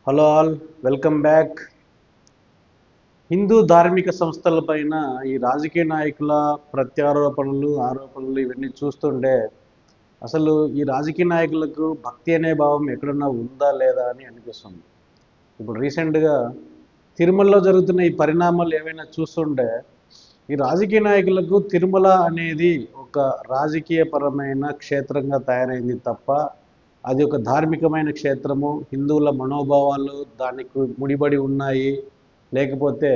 Hello all, welcome back. Hindu ధార్మిక సంస్థలపైన ఈ రాజకీయ నాయకుల ప్రత్యారోపణలు, ఆరోపణలు ఇవన్నీ చూస్తుంటే అసలు ఈ రాజకీయ నాయకులకు భక్తి అనే భావం ఎక్కడన్నా ఉందా లేదా అని అనిపిస్తుంది. ఇప్పుడు రీసెంట్గా తిరుమలలో జరుగుతున్న ఈ పరిణామాలు ఏవైనా చూస్తుంటే ఈ రాజకీయ నాయకులకు తిరుమల అనేది ఒక రాజకీయపరమైన క్షేత్రంగా తయారైంది తప్ప అది ఒక ధార్మికమైన క్షేత్రము, హిందువుల మనోభావాలు దానికి ముడిపడి ఉన్నాయి. లేకపోతే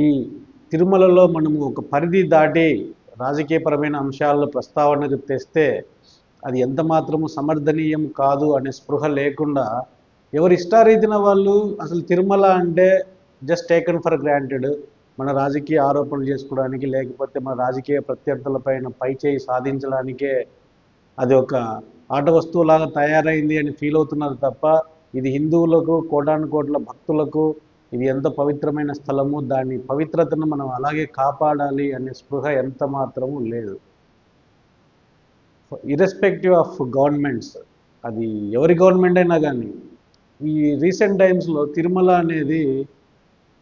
ఈ తిరుమలలో మనము ఒక పరిధి దాటి రాజకీయపరమైన అంశాలను ప్రస్తావనకు తెస్తే అది ఎంత మాత్రము సమర్థనీయం కాదు అనే స్పృహ లేకుండా ఎవరి ఇష్టారీతిన వాళ్ళు అసలు తిరుమల అంటే జస్ట్ టేకన్ ఫర్ గ్రాంటెడ్, మన రాజకీయ ఆరోపణలు చేసుకోవడానికి లేకపోతే మన రాజకీయ ప్రత్యర్థులపైన పైచేయి సాధించడానికే అది ఒక ఆట వస్తువులాగా తయారైంది అని ఫీల్ అవుతున్నారు తప్ప ఇది హిందువులకు కోటాను కోట్ల భక్తులకు ఇది ఎంత పవిత్రమైన స్థలము, దాని పవిత్రతను మనం అలాగే కాపాడాలి అనే స్పృహ ఎంత మాత్రము లేదు. ఇర్రెస్పెక్టివ్ ఆఫ్ గవర్నమెంట్స్, అది ఎవరి గవర్నమెంట్ అయినా కానీ ఈ రీసెంట్ టైమ్స్లో తిరుమల అనేది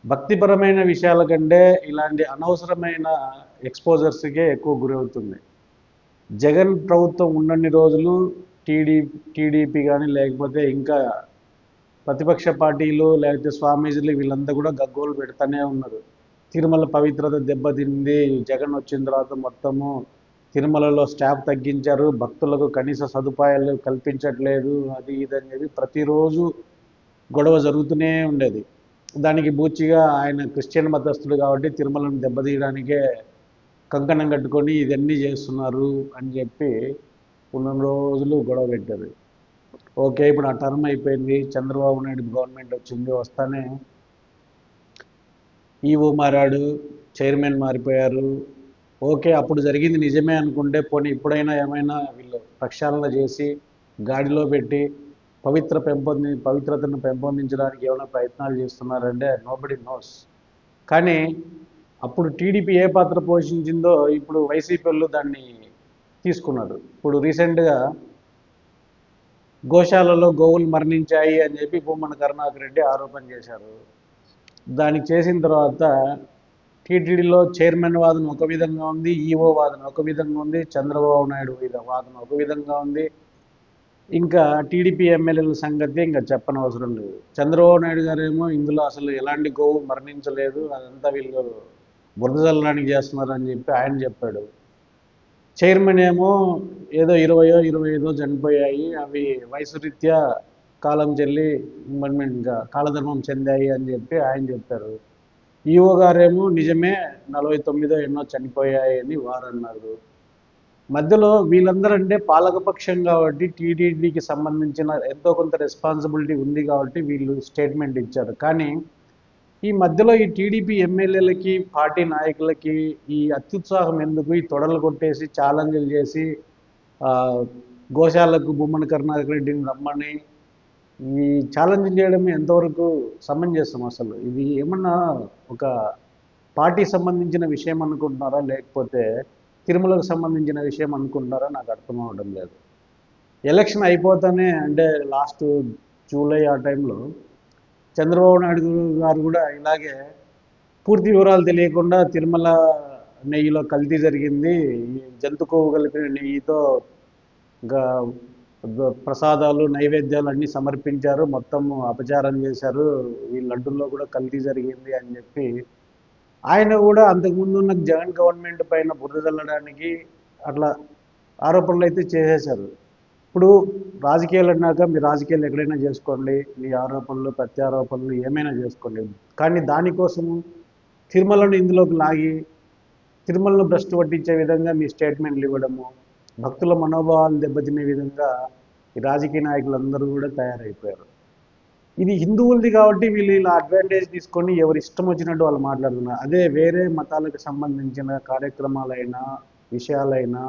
భక్తిపరమైన విషయాల కంటే ఇలాంటి అనవసరమైన ఎక్స్పోజర్స్కే ఎక్కువ గురవుతుంది. జగన్ ప్రభుత్వం ఉన్నన్ని రోజులు టీడీపీ కానీ లేకపోతే ఇంకా ప్రతిపక్ష పార్టీలు లేకపోతే స్వామీజీలు వీళ్ళంతా కూడా గగ్గోలు పెడతానే ఉన్నారు. తిరుమల పవిత్రత దెబ్బతింది, జగన్ వచ్చిన తర్వాత మొత్తము తిరుమలలో స్టాఫ్ తగ్గించారు, భక్తులకు కనీస సదుపాయాలు కల్పించట్లేదు, అది ఇది అనేది ప్రతిరోజు గొడవ జరుగుతూనే ఉండేది. దానికి బూచిగా ఆయన క్రిస్టియన్ మతస్థుడు కాబట్టి తిరుమలను దెబ్బతీయడానికే కంకణం కట్టుకొని ఇదన్నీ చేస్తున్నారు అని చెప్పి ఉన్న రోజులు గొడవ పెట్టారు. ఓకే, ఇప్పుడు ఆ టర్మ్ అయిపోయింది, చంద్రబాబు నాయుడు గవర్నమెంట్ వచ్చింది, వస్తానే ఈవో మారాడు, చైర్మన్ మారిపోయారు. ఓకే, అప్పుడు జరిగింది నిజమే అనుకుంటే పోనీ ఇప్పుడైనా ఏమైనా వీళ్ళు ప్రక్షాళన చేసి గాడిలో పెట్టి పవిత్రతను పెంపొందించడానికి ఏమైనా ప్రయత్నాలు చేస్తున్నారంటే నోబడి నోస్. కానీ అప్పుడు టీడీపీ ఏ పాత్ర పోషించిందో ఇప్పుడు వైసీపీ వాళ్ళు దాన్ని తీసుకున్నారు. ఇప్పుడు రీసెంట్గా గోశాలలో గోవులు మరణించాయి అని చెప్పి భూమన కరుణాకర్ రెడ్డి ఆరోపణ చేశారు. దానికి చేసిన తర్వాత టీటీడీలో చైర్మన్ వాదన ఒక విధంగా ఉంది, ఈఓ వాదన ఒక విధంగా ఉంది, చంద్రబాబు నాయుడు వాదన ఒక విధంగా ఉంది. ఇంకా టీడీపీ ఎమ్మెల్యేల సంగతి ఇంకా చెప్పనవసరం లేదు. చంద్రబాబు నాయుడు గారేమో ఇందులో అసలు ఎలాంటి గోవు మరణించలేదు, అదంతా వీళ్ళు బురద చల్లడానికి చేస్తున్నారు అని చెప్పి ఆయన చెప్పాడు. చైర్మన్ ఏమో ఏదో 20-25 చనిపోయాయి, అవి వయసు రీత్యా కాలం చెల్లి ఇంకా కాలధర్మం చెందాయి అని చెప్పి ఆయన చెప్పారు. ఈఓ గారేమో నిజమే 49 ఎన్నో చనిపోయాయి అని వారు అన్నారు. మధ్యలో వీళ్ళందరంటే పాలకపక్షం కాబట్టి టీటీడీకి సంబంధించిన ఎంతో కొంత రెస్పాన్సిబిలిటీ ఉంది కాబట్టి వీళ్ళు స్టేట్మెంట్ ఇచ్చారు. కానీ ఈ మధ్యలో ఈ టీడీపీ ఎమ్మెల్యేలకి పార్టీ నాయకులకి ఈ అత్యుత్సాహం ఎందుకు? ఈ తొడలు కొట్టేసి ఛాలెంజ్లు చేసి గోశాలకు భూమన కరుణాకర్ రెడ్డిని రమ్మని ఈ ఛాలెంజ్ చేయడం ఎంతవరకు సమంజసం? అసలు ఇది ఏమన్నా ఒక పార్టీ సంబంధించిన విషయం అనుకుంటున్నారా, లేకపోతే తిరుమలకు సంబంధించిన విషయం అనుకుంటున్నారా? నాకు అర్థం అవడం లేదు. ఎలక్షన్ అయిపోతానే అంటే లాస్ట్ జూలై ఆ టైంలో చంద్రబాబు నాయుడు గారు కూడా ఇలాగే పూర్తి వివరాలు తెలియకుండా తిరుమల నెయ్యిలో కల్తీ జరిగింది, జంతు కొవ్వు కలిపిన నెయ్యితో ఇంకా ప్రసాదాలు నైవేద్యాలు అన్నీ సమర్పించారు, మొత్తం అపచారం చేశారు, ఈ లడ్డుల్లో కూడా కల్తీ జరిగింది అని చెప్పి ఆయన కూడా అంతకుముందు ఉన్న జగన్ గవర్నమెంట్ పైన బురద చల్లడానికి అట్లా ఆరోపణలు అయితే చేసేశారు. ఇప్పుడు రాజకీయాలు అన్నాక మీ రాజకీయాలు ఎక్కడైనా చేసుకోండి, మీ ఆరోపణలు ప్రత్యారోపణలు ఏమైనా చేసుకోండి, కానీ దానికోసము తిరుమలను ఇందులోకి లాగి తిరుమలను భ్రష్టు పట్టించే విధంగా మీ స్టేట్మెంట్లు ఇవ్వడము, భక్తుల మనోభావాలు దెబ్బతినే విధంగా ఈ రాజకీయ నాయకులందరూ కూడా తయారైపోయారు. ఇది హిందువులది కాబట్టి వీళ్ళు ఇలా అడ్వాంటేజ్ తీసుకొని ఎవరు ఇష్టం వచ్చినట్టు వాళ్ళు మాట్లాడుతున్నారు. అదే వేరే మతాలకు సంబంధించిన కార్యక్రమాలైనా విషయాలైనా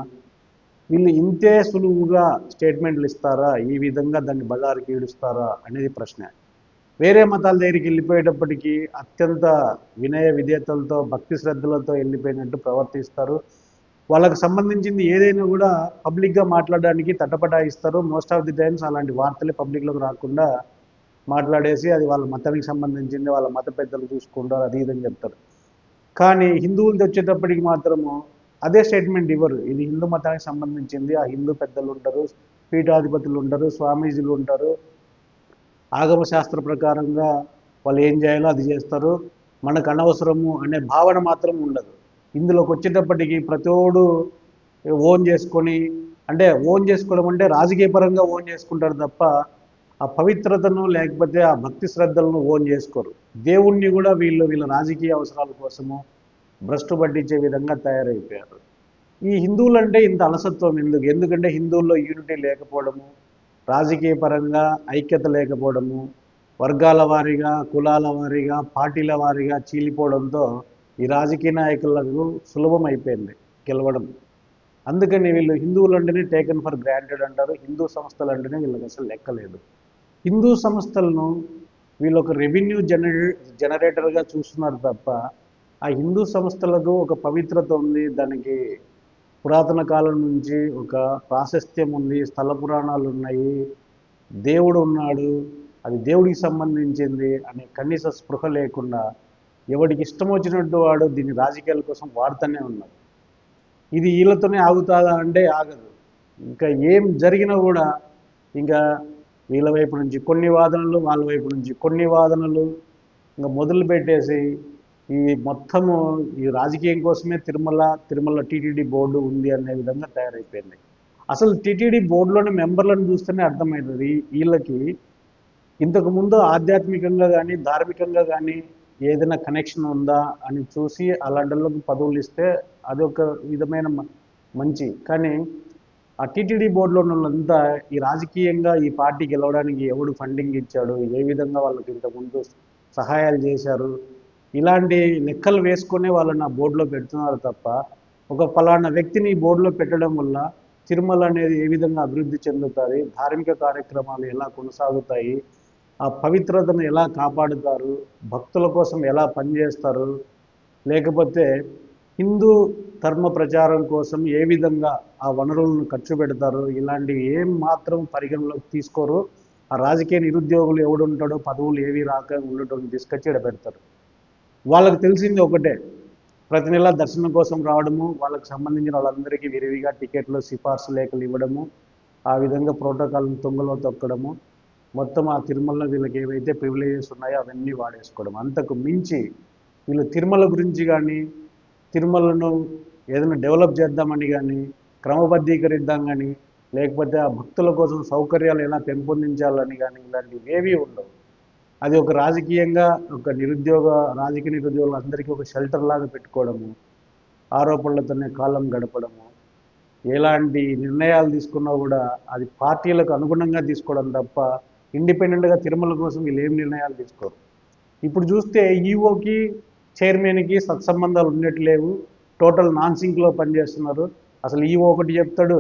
వీళ్ళు ఇంతే సులువుగా స్టేట్మెంట్లు ఇస్తారా, ఈ విధంగా దాన్ని బజారుకి ఈడుస్తారా అనేది ప్రశ్న. వేరే మతాల దగ్గరికి వెళ్ళిపోయేటప్పటికీ అత్యంత వినయ విధేయతలతో భక్తి శ్రద్ధలతో వెళ్ళిపోయినట్టు ప్రవర్తిస్తారు. వాళ్ళకు సంబంధించింది ఏదైనా కూడా పబ్లిక్గా మాట్లాడడానికి తటపటాయిస్తారు. మోస్ట్ ఆఫ్ ది టైమ్స్ అలాంటి వార్తలే పబ్లిక్లోకి రాకుండా మాట్లాడేసి అది వాళ్ళ మతానికి సంబంధించింది, వాళ్ళ మత పెద్దలు చూసుకుంటారు, అది ఇదని చెప్తారు. కానీ హిందువులది వచ్చేటప్పటికి మాత్రము అదే స్టేట్మెంట్ ఇవ్వరు. ఇది హిందూ మతానికి సంబంధించింది, ఆ హిందూ పెద్దలు ఉంటారు, పీఠాధిపతులు ఉంటారు, స్వామీజీలు ఉంటారు, ఆగమ శాస్త్ర ప్రకారంగా వాళ్ళు ఏం చేయాలో అది చేస్తారు, మనకు అనవసరము అనే భావన మాత్రం ఉండదు. ఇందులోకి వచ్చేటప్పటికి ప్రతోడు ఓన్ చేసుకొని, అంటే ఓన్ చేసుకోవడం అంటే రాజకీయ పరంగా ఓన్ చేసుకుంటారు తప్ప ఆ పవిత్రతను లేకపోతే ఆ భక్తి శ్రద్ధలను ఓన్ చేసుకోరు. దేవుణ్ణి కూడా వీళ్ళ రాజకీయ అవసరాల కోసము భ్రష్టు పట్టించే విధంగా తయారైపోయారు. ఈ హిందువులంటే ఇంత అలసత్వం ఎందుకు? ఎందుకంటే హిందువుల్లో యూనిటీ లేకపోవడము, రాజకీయ పరంగా ఐక్యత లేకపోవడము, వర్గాల వారీగా, కులాల వారీగా, పార్టీల వారీగా చీలిపోవడంతో ఈ రాజకీయ నాయకులకు సులభం అయిపోయింది గెలవడం. అందుకని వీళ్ళు హిందువులు అంటేనే టేకన్ ఫర్ గ్రాంటెడ్ అంటారు. హిందూ సంస్థలు అంటేనే వీళ్ళకి అసలు లెక్కలేదు. హిందూ సంస్థలను వీళ్ళు ఒక రెవెన్యూ జనరేటర్గా చూస్తున్నారు తప్ప ఆ హిందూ సంస్థలకు ఒక పవిత్రత ఉంది, దానికి పురాతన కాలం నుంచి ఒక ప్రాశస్త్యం ఉంది, స్థల పురాణాలు ఉన్నాయి, దేవుడు ఉన్నాడు, అది దేవుడికి సంబంధించింది అనే కనీస స్పృహ లేకుండా ఎవడికి ఇష్టం వచ్చినట్టు వాడు దీన్ని రాజకీయాల కోసం వాడుతూనే ఉన్నారు. ఇది వీళ్ళతోనే ఆగుతుందా అంటే ఆగదు. ఇంకా ఏం జరిగినా కూడా ఇంకా వీళ్ళ వైపు నుంచి కొన్ని వాదనలు, వాళ్ళ వైపు నుంచి కొన్ని వాదనలు ఇంకా మొదలు పెట్టేసి ఈ మొత్తము ఈ రాజకీయం కోసమే తిరుమల టీటీడీ బోర్డు ఉంది అనే విధంగా తయారైపోయింది. అసలు టీటీడీ బోర్డులోని మెంబర్లను చూస్తేనే అర్థమవుతుంది వీళ్ళకి ఇంతకుముందు ఆధ్యాత్మికంగా కానీ ధార్మికంగా కానీ ఏదైనా కనెక్షన్ ఉందా అని చూసి అలాంటి వాళ్ళకి పదవులు ఇస్తే అదొక విధమైన మంచి. కానీ ఆ టీటీడీ బోర్డులో ఉన్న వాళ్ళంతా ఈ రాజకీయంగా ఈ పార్టీ గెలవడానికి ఎవడు ఫండింగ్ ఇచ్చాడు, ఏ విధంగా వాళ్ళకి ఇంతకుముందు సహాయాలు చేశారు, ఇలాంటి లెక్కలు వేసుకునే వాళ్ళని ఆ బోర్డులో పెడుతున్నారు తప్ప ఒక ఫలానా వ్యక్తిని ఈ బోర్డులో పెట్టడం వల్ల తిరుమల అనేది ఏ విధంగా అభివృద్ధి చెందుతుంది, ధార్మిక కార్యక్రమాలు ఎలా కొనసాగుతాయి, ఆ పవిత్రతను ఎలా కాపాడుతారు, భక్తుల కోసం ఎలా పనిచేస్తారు, లేకపోతే హిందూ ధర్మ ప్రచారం కోసం ఏ విధంగా ఆ వనరులను ఖర్చు పెడతారు, ఇలాంటివి ఏం మాత్రం పరిగణలోకి తీసుకోరు. ఆ రాజకీయ నిరుద్యోగులు ఎవడుంటాడో పదవులు ఏవి రాక ఉండటం తీసుకొచ్చి ఇక్కడ పెడతారు. వాళ్ళకి తెలిసింది ఒకటే, ప్రతి నెల దర్శనం కోసం రావడము, వాళ్ళకి సంబంధించిన వాళ్ళందరికీ విరివిగా టికెట్లు సిఫార్సు లేఖలు ఇవ్వడము, ఆ విధంగా ప్రోటోకాల్ని తొంగలో తొక్కడము, మొత్తం ఆ తిరుమలలో వీళ్ళకి ఏవైతే ప్రివిలేజెస్ ఉన్నాయో అవన్నీ వాడేసుకోవడం. అంతకు మించి వీళ్ళు తిరుమల గురించి కానీ తిరుమలను ఏదైనా డెవలప్ చేద్దామని కానీ క్రమబద్ధీకరిద్దాం కానీ లేకపోతే ఆ భక్తుల కోసం సౌకర్యాలు ఎలా పెంపొందించాలని కానీ ఇలాంటివి ఏవీ ఉండవు. అది ఒక రాజకీయంగా ఒక రాజకీయ నిరుద్యోగులు అందరికీ ఒక షెల్టర్ లాగా పెట్టుకోవడము, ఆరోపణలతోనే కాలం గడపడము, ఎలాంటి నిర్ణయాలు తీసుకున్నా కూడా అది పార్టీలకు అనుగుణంగా తీసుకోవడం తప్ప ఇండిపెండెంట్గా తిరుమల కోసం వీళ్ళు ఏం నిర్ణయాలు తీసుకోరు. ఇప్పుడు చూస్తే ఈఓకి చైర్మన్కి సత్సంబంధాలు ఉన్నట్టు లేవు, టోటల్ నాన్ సింక్లో పనిచేస్తున్నారు. అసలు ఈఓ ఒకటి చెప్తాడు,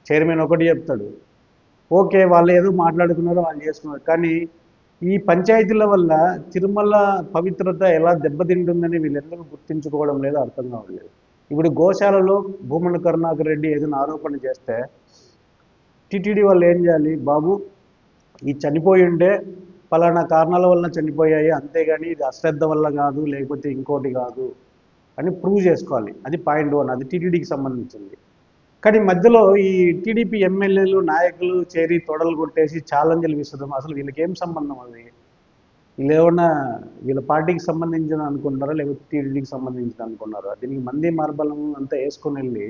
చైర్మన్ ఒకటి చెప్తాడు. ఓకే, వాళ్ళు ఏదో మాట్లాడుకున్నారో వాళ్ళు చేసుకున్నారు, కానీ ఈ పంచాయతీల వల్ల తిరుమల పవిత్రత ఎలా దెబ్బతింటుందని వీళ్ళెందుకు గుర్తించుకోవడం లేదు, అర్థం కావట్లేదు. ఇప్పుడు గోశాలలో భూమన కరుణాకర్ రెడ్డి ఏదైనా ఆరోపణ చేస్తే టీటీడీ వాళ్ళు ఏం చేయాలి, బాబు ఈ చనిపోయి ఉంటే ఫలానా కారణాల వల్ల చనిపోయాయి, అంతేగాని ఇది అశ్రద్ధ వల్ల కాదు లేకపోతే ఇంకోటి కాదు అని ప్రూవ్ చేసుకోవాలి. అది పాయింట్ 1, అది టీటీడీకి సంబంధించింది. కానీ మధ్యలో ఈ టీడీపీ ఎమ్మెల్యేలు నాయకులు చేరి తొడలు కొట్టేసి ఛాలెంజ్లు విసరడం, అసలు వీళ్ళకి ఏం సంబంధం? అది వీళ్ళు ఏమన్నా వీళ్ళ పార్టీకి సంబంధించిన అనుకుంటారా లేకపోతే టీడీడీకి సంబంధించిన అనుకున్నారా? దీనికి మంది మార్బలం అంతా వేసుకొని వెళ్ళి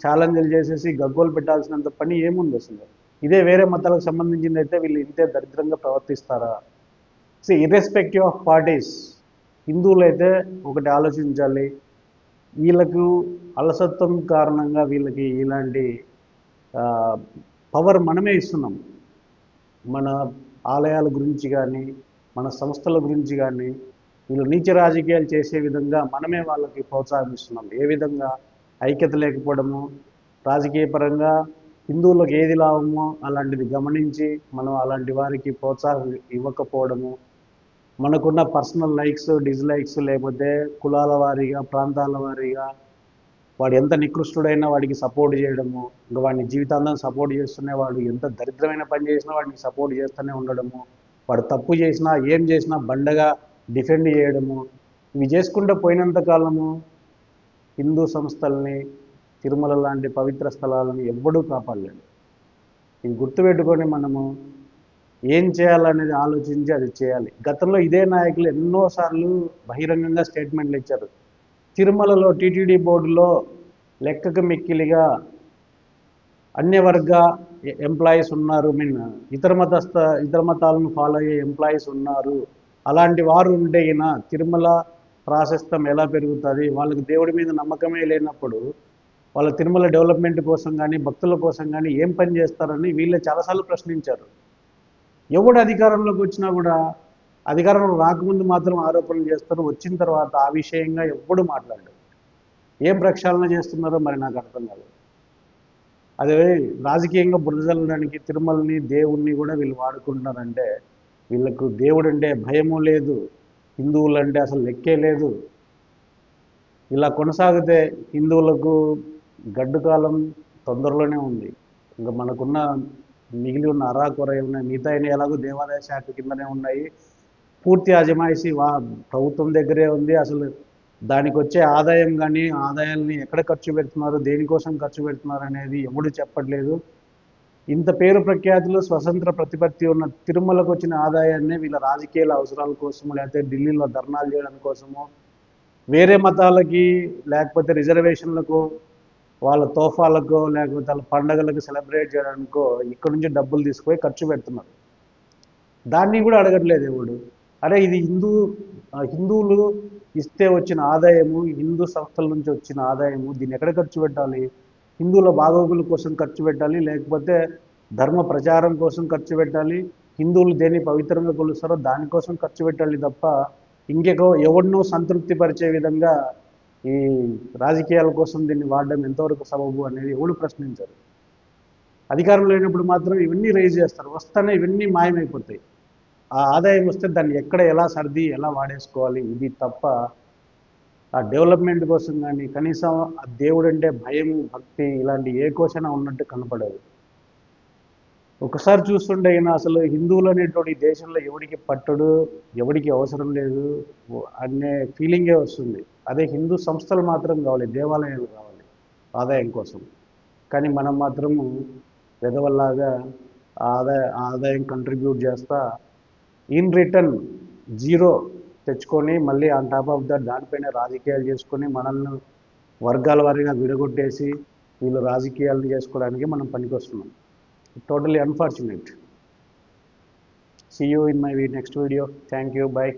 ఛాలెంజ్లు చేసేసి గగ్గోలు పెట్టాల్సినంత పని ఏముంది అసలు? ఇదే వేరే మతాలకు సంబంధించింది అయితే వీళ్ళు ఇంతే దరిద్రంగా ప్రవర్తిస్తారా? సో ఇర్రెస్పెక్టివ్ ఆఫ్ పార్టీస్, హిందువులు అయితే ఒకటి ఆలోచించాలి, వీళ్ళకు అలసత్వం కారణంగా వీళ్ళకి ఇలాంటి పవర్ మనమే ఇస్తున్నాం. మన ఆలయాల గురించి కానీ మన సంస్థల గురించి కానీ వీళ్ళు నీచ రాజకీయాలు చేసే విధంగా మనమే వాళ్ళకి ప్రోత్సాహిస్తున్నాం. ఏ విధంగా ఐక్యత లేకపోవడము, రాజకీయ పరంగా హిందువులకు ఏది లాభమో అలాంటిది గమనించి మనం అలాంటి వారికి ప్రోత్సాహం ఇవ్వకపోవడము, మనకున్న పర్సనల్ లైక్స్ డిస్లైక్స్ లేకపోతే కులాల వారీగా ప్రాంతాల వారీగా వాడు ఎంత నికృష్టుడైనా వాడికి సపోర్ట్ చేయడము, ఇంకా వాడిని జీవితాంతం సపోర్ట్ చేస్తూనే, వాడు ఎంత దరిద్రమైన పని చేసినా వాడిని సపోర్ట్ చేస్తూనే ఉండడము, వాడు తప్పు చేసినా ఏం చేసినా బండగా డిఫెండ్ చేయడము, ఇవి చేసుకుంటూ పోయినంత కాలము హిందూ సంస్థల్ని, తిరుమల లాంటి పవిత్ర స్థలాలని ఎవ్వడూ కాపాడలేడు. ఇది గుర్తుపెట్టుకొని మనము ఏం చేయాలనేది ఆలోచించి అది చేయాలి. గతంలో ఇదే నాయకులు ఎన్నోసార్లు బహిరంగంగా స్టేట్మెంట్లు ఇచ్చారు. తిరుమలలో టీటీడీ బోర్డులో లెక్కకు మిక్కిలిగా అన్యవర్గ ఎంప్లాయీస్ ఉన్నారు, ఇతర మతాలను ఫాలో అయ్యే ఎంప్లాయీస్ ఉన్నారు. అలాంటి వారు ఉంటే తిరుమల ప్రాశస్తం ఎలా పెరుగుతుంది? వాళ్ళకి దేవుడి మీద నమ్మకమే లేనప్పుడు వాళ్ళ తిరుమల డెవలప్మెంట్ కోసం కానీ భక్తుల కోసం కానీ ఏం పని చేస్తారని వీళ్ళే చాలాసార్లు ప్రశ్నించారు. ఎవడు అధికారంలోకి వచ్చినా కూడా అధికారంలో రాకముందు మాత్రం ఆరోపణలు చేస్తారు, వచ్చిన తర్వాత ఆ విషయంగా ఎవ్వడు మాట్లాడరు. ఏం ప్రక్షాళన చేస్తున్నారో మరి నాకు అర్థం కాదు. అదే రాజకీయంగా బురదలడానికి తిరుమలని దేవుణ్ణి కూడా వీళ్ళు వాడుకుంటున్నారంటే వీళ్ళకు దేవుడు అంటే భయము లేదు, హిందువులంటే అసలు లెక్కే లేదు. ఇలా కొనసాగితే హిందువులకు గడ్డు కాలం తొందరలోనే ఉంది. ఇంకా మనకున్న మిగిలి ఉన్న అరాకొర ఉన్నాయి, మిగతా ఎలాగో దేవాదాయ శాఖ కిందనే ఉన్నాయి. పూర్తి అజమాయిషి ప్రభుత్వం దగ్గరే ఉంది. అసలు దానికి వచ్చే ఆదాయం కానీ ఆదాయాల్ని ఎక్కడ ఖర్చు పెడుతున్నారు, దేనికోసం ఖర్చు పెడుతున్నారు అనేది ఎవడు చెప్పట్లేదు. ఇంత పేరు ప్రఖ్యాతులు స్వతంత్ర ప్రతిపత్తి ఉన్న తిరుమలకు వచ్చిన ఆదాయాన్ని వీళ్ళ రాజకీయాల అవసరాల కోసము, లేకపోతే ఢిల్లీలో ధర్నాలు చేయడం కోసము, వేరే మతాలకి లేకపోతే రిజర్వేషన్లకు, వాళ్ళ తోఫాలకు, లేకపోతే వాళ్ళ పండగలకు సెలబ్రేట్ చేయడానికో ఇక్కడ నుంచి డబ్బులు తీసుకుపోయి ఖర్చు పెడుతున్నారు. దాన్ని కూడా అడగట్లేదు ఎవడు. అరే ఇది హిందువులు ఇస్తే వచ్చిన ఆదాయము, హిందూ సంస్థల నుంచి వచ్చిన ఆదాయము, దీన్ని ఎక్కడ ఖర్చు పెట్టాలి? హిందువుల బాగోగుల కోసం ఖర్చు పెట్టాలి, లేకపోతే ధర్మ ప్రచారం కోసం ఖర్చు పెట్టాలి, హిందువులు దేన్ని పవిత్రంగా కొలుస్తారో దానికోసం ఖర్చు పెట్టాలి తప్ప ఎవరినో సంతృప్తి పరిచే విధంగా ఈ రాజకీయాల కోసం దీన్ని వాడడం ఎంతవరకు సబబు అనేది ఎవడు ప్రశ్నించారు. అధికారం లేనప్పుడు మాత్రం ఇవన్నీ రైజ్ చేస్తారు, వస్తానే ఇవన్నీ మాయమైపోతాయి. ఆ ఆదాయం వస్తే దాన్ని ఎక్కడ ఎలా సర్ది ఎలా వాడేసుకోవాలి, ఇది తప్ప ఆ డెవలప్మెంట్ కోసం కానీ కనీసం ఆ దేవుడు అంటే భయం భక్తి ఇలాంటి ఏ కోసైనా ఉన్నట్టు కనపడదు. ఒకసారి చూస్తుంటే అసలు హిందువులు అనేటువంటి దేశంలో ఎవడికి పట్టడు, ఎవడికి అవసరం లేదు అనే ఫీలింగే వస్తుంది. అదే హిందూ సంస్థలు మాత్రం కావాలి, దేవాలయాలు కావాలి ఆదాయం కోసం. కానీ మనం మాత్రము వెధవల్లాగా ఆదాయం కంట్రిబ్యూట్ చేస్తా ఇన్ రిటర్న్ జీరో తెచ్చుకొని మళ్ళీ ఆన్ టాప్ ఆఫ్ దట్ దానిపైన రాజకీయాలు చేసుకొని మనల్ని వర్గాల వారీగా విడగొట్టేసి వీళ్ళు రాజకీయాలను చేసుకోవడానికి మనం పనికొస్తున్నాం. Totally unfortunate. See you in my next video. Thank you. Bye.